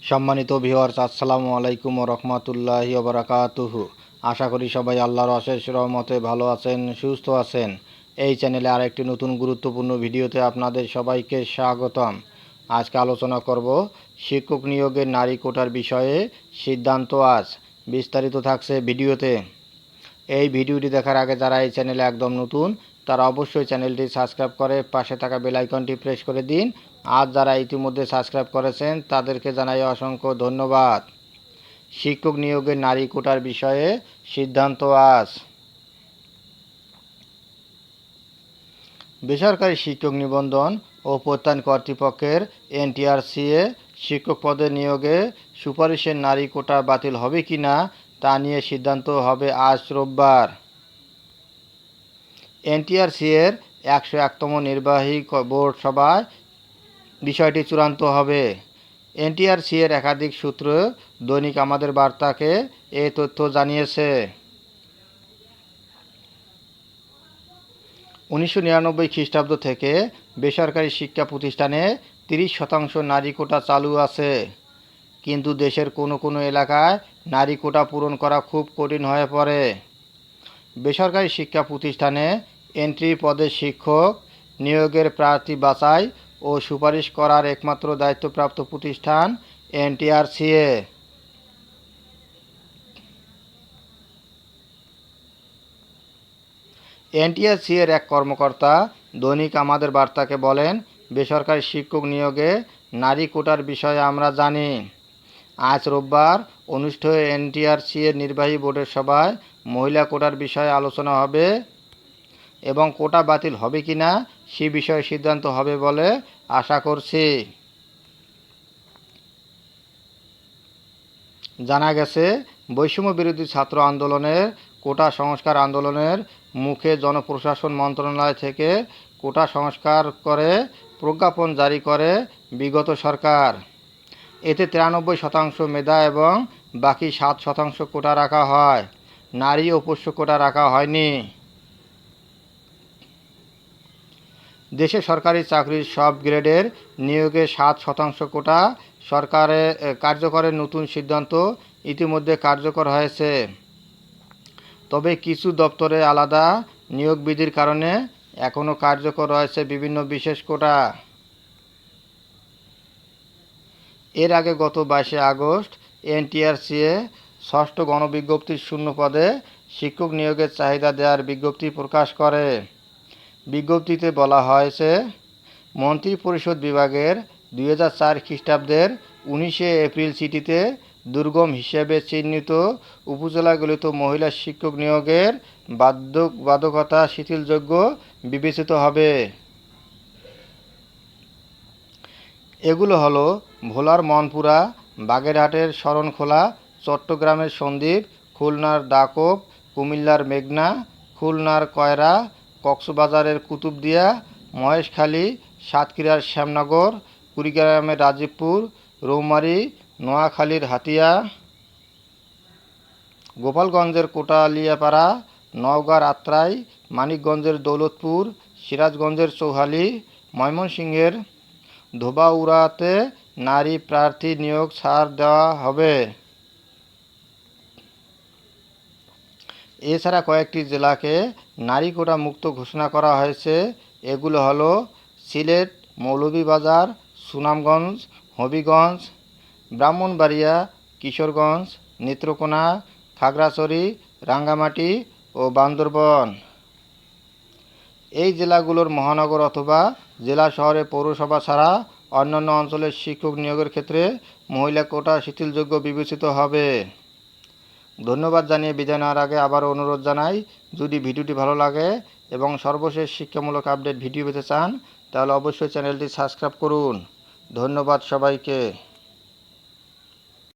সম্মানিত ভিউয়ার্স, আসসালামু আলাইকুম ওয়া রাহমাতুল্লাহি ওয়া বারাকাতুহু। আশা করি সবাই আল্লাহর অশেষ রহমতে ভালো আছেন, সুস্থ আছেন। এই চ্যানেলে আরেকটি নতুন গুরুত্বপূর্ণ ভিডিওতে আপনাদের সবাইকে স্বাগতম। আজকে আলোচনা করব শিক্ষক নিয়োগের নারী কোটার বিষয়ে সিদ্ধান্ত আজ। বিস্তারিত থাকছে ভিডিওতে। এই ভিডিওটি দেখার আগে যারা এই চ্যানেলে একদম নতুন তারা অবশ্যই চ্যানেলটি সাবস্ক্রাইব করে পাশে থাকা বেল আইকনটি প্রেস করে দিন। আর যারা ইতিমধ্যে সাবস্ক্রাইব করেছেন তাদেরকে জানাই অসংখ্য ধন্যবাদ। শিক্ষক নিয়োগের নারী কোটার বিষয়ে সিদ্ধান্ত আজ। বেসরকারি শিক্ষক নিবন্ধন ও প্রত্যয়ন কর্তৃপক্ষের এনটিআরসিএ শিক্ষক পদে নিয়োগে সুপারিশের নারী কোটা বাতিল হবে কি না তা নিয়ে সিদ্ধান্ত হবে আজ রোববার। এনটিআরসিএর 101তম নির্বাহী বোর্ড সভায় বিষয়টি চূড়ান্ত হবে। এনটিআরসিএর একাধিক সূত্র দৈনিক আমাদের বার্তাকে এই তথ্য জানিয়েছে। 1999 খ্রিস্টাব্দ থেকে বেসরকারি শিক্ষা প্রতিষ্ঠানে 30% নারী কোটা চালু আছে, কিন্তু দেশের কোনো কোনো এলাকায় নারী কোটা পূরণ করা খুব কঠিন হয়ে পড়ে। বেসরকারি শিক্ষা প্রতিষ্ঠানে এন্ট্রি পদে শিক্ষক নিয়োগের প্রার্থী বাছাই ও সুপারিশ করার একমাত্র দায়িত্বপ্রাপ্ত প্রতিষ্ঠান এনটিআরসিএ। এনটিআরসিএর এক কর্মকর্তা দৈনিক আমাদের বার্তাকে বলেন, বেসরকারি শিক্ষক নিয়োগে নারী কোটার বিষয়ে আমরা জানি। আজ রোববার অনুষ্ঠিত এনটিআরসিএর নির্বাহী বোর্ডের সভায় মহিলা কোটার বিষয়ে আলোচনা হবে এবং কোটা বাতিল হবে কিনা সে বিষয়ে সিদ্ধান্ত হবে বলে আশা করছি। জানা গেছে, বৈষম্য বিরোধী ছাত্র আন্দোলনের কোটা সংস্কার আন্দোলনের মুখে জনপ্রশাসন মন্ত্রণালয় থেকে কোটা সংস্কার করে প্রজ্ঞাপন জারি করে বিগত সরকার। এতে 93% মেধা এবং বাকি 7% কোটা রাখা হয়, নারী ও পোষ্য কোটা রাখা হয়নি। দেশে সরকারি চাকরির সব গ্রেডের নিয়োগে 7% কোটা কার্যকরের নতুন সিদ্ধান্ত ইতিমধ্যে কার্যকর হয়েছে। তবে কিছু দপ্তরে আলাদা নিয়োগ বিধির কারণে এখনও কার্যকর রয়েছে বিভিন্ন বিশেষ কোটা। এর আগে গত 22 আগস্ট এনটিআরসিএ ষষ্ঠ গণবিজ্ঞপ্তির শূন্য পদে শিক্ষক নিয়োগের চাহিদা দেওয়ার বিজ্ঞপ্তি প্রকাশ করে। বিজ্ঞপ্তিতে বলা হয়েছে, মন্ত্রিপরিষদ বিভাগের 2004 খ্রিস্টাব্দের 19 এপ্রিল চিঠিতে দুর্গম হিসেবে চিহ্নিত উপজেলাগুলিতে মহিলা শিক্ষক নিয়োগের বাধ্যকতা শিথিলযোগ্য বিবেচিত হবে। এগুলো হলো ভোলার মনপুরা, বাগেরহাটের শরণখোলা, চট্টগ্রামের সন্দ্বীপ, খুলনার দাকব, কুমিল্লার মেঘনা, খুলনার কয়রা, কক্সবাজারের কুতুবদিয়া, মহেশখালী, সাতক্ষীরার শ্যামনগর, কুড়িগ্রামের রাজীবপুর, রৌমারী, নোয়াখালীর হাতিয়া, গোপালগঞ্জের কোটালিয়াপাড়া, নওগাঁর আত্রাই, মানিকগঞ্জের দৌলতপুর, সিরাজগঞ্জের চৌহালি, ময়মনসিংহের ধোবাউড়াতে নারী প্রার্থী নিয়োগ ছাড় দেওয়া হবে। এছাড়া কয়েকটি জেলাকে নারী কোটা মুক্ত ঘোষণা করা হয়েছে। এগুলো হলো সিলেট, মৌলভীবাজার, সুনামগঞ্জ, হবিগঞ্জ, ব্রাহ্মণবাড়িয়া, কিশোরগঞ্জ, নেত্রকোনা, খাগড়াছড়ি, রাঙ্গামাটি ও বান্দরবান। এই জেলাগুলোর মহানগর অথবা জেলা শহরে পৌরসভা ছাড়া অন্যান্য অঞ্চলের শিক্ষক নিয়োগের ক্ষেত্রে মহিলা কোটা শিথিলযোগ্য বিবেচিত হবে। ধন্যবাদ জানিয়ে বিদায় নেওয়ার আগে আবারও অনুরোধ জানাই, যদি ভিডিওটি ভালো লাগে এবং সর্বশেষ শিক্ষামূলক আপডেট ভিডিও পেতে চান তাহলে অবশ্যই চ্যানেলটি সাবস্ক্রাইব করুন। ধন্যবাদ সবাইকে।